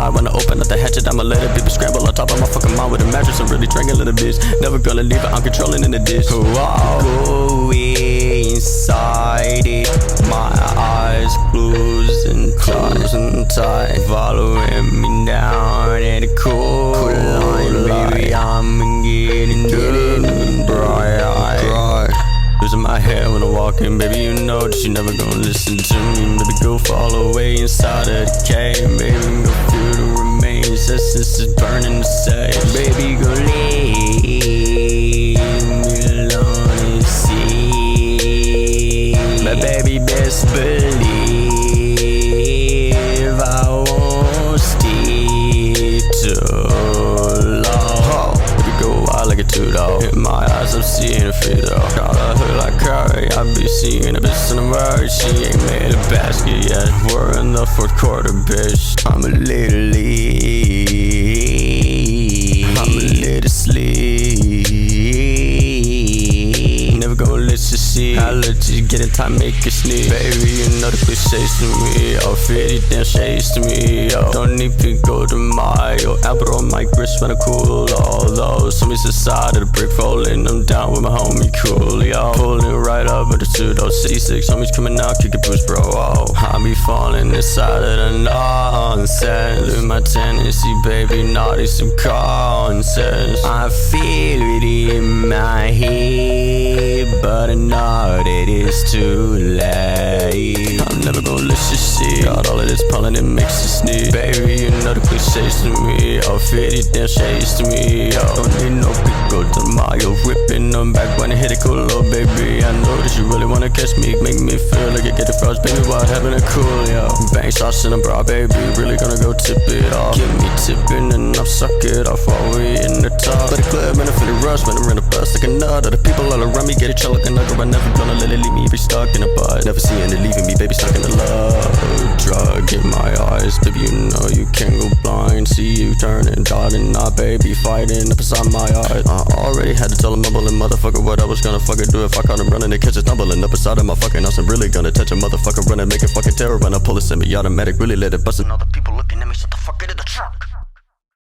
mind. When I open up the hatchet, I'ma let it be scramble on top of my fucking mind with a mattress. I'm really drinking the bitch. Never gonna leave it, I'm controlling in the dish. Wow. Go inside it. My eyes closing tight. Following me down in the cool line. Baby, I'm getting bright. Losing my hair when I walk in, baby, you know that you never gonna listen to me. Baby, go fall away inside of the cave. Baby, go feel the remains. Essence is burning the sage. Baby, go leave me alone and see. But baby, best believe I won't stay too long. Baby, go wild like a two-dog. In my eyes, I'm seeing a feeder. Got a hood like Curry, I be seeing a bitch in the mirror. She ain't made a basket yet. We're in the fourth quarter, bitch. I'm a little leave. I'm a little sleep. Never gonna let you see. I let you get in time, make you sneeze. Baby, you know the cliches to me. Oh, 50 damn shades to me. Oh, don't need to go to my Apple on my wrist when I cool. All those homies inside of the brick, rolling them down with my homie Coolio. Pulling right up with the pseudo 66 homies coming out, kick a boost, bro. Oh, I be falling inside of the nonsense. Lose my tendency, baby, naughty subconscious. I feel it in my head, but I know that it's too late. I'm never gonna let you see. Got all of this pollen, it makes you sneeze. Baby, you know the cliches to me. Oh, 50 damn shades to me. Oh, don't need no pickle to Mayo. Ripping them back when I hit it cool, oh baby. I know that you really wanna catch me. Make me feel like I get the frost, baby, while having a cool, yo. Bang shots in a bra, baby. Really gonna go tip it off. Get me tipping and I'll suck it off while we in the top. But the club, man, I feel the rush when I'm in a bus like a nut. Other people all around me get it chill like a nugget. I'm never gonna let it leave me be stuck in a butt. Never seeing it leaving me, baby, stuck in the love drug in my eyes. Baby, you know you can't go blind. See you turning, dotting, not baby, fighting up inside my eyes. I already had to tell a mumbling motherfucker what I was gonna fucking do if I caught him running. They catch it stumbling up inside of my fucking house. I'm really gonna touch a motherfucker running, make a fucking terror when I pull a semi-automatic, really let it bust. And all the people looking at me, shut the fuck out of the truck.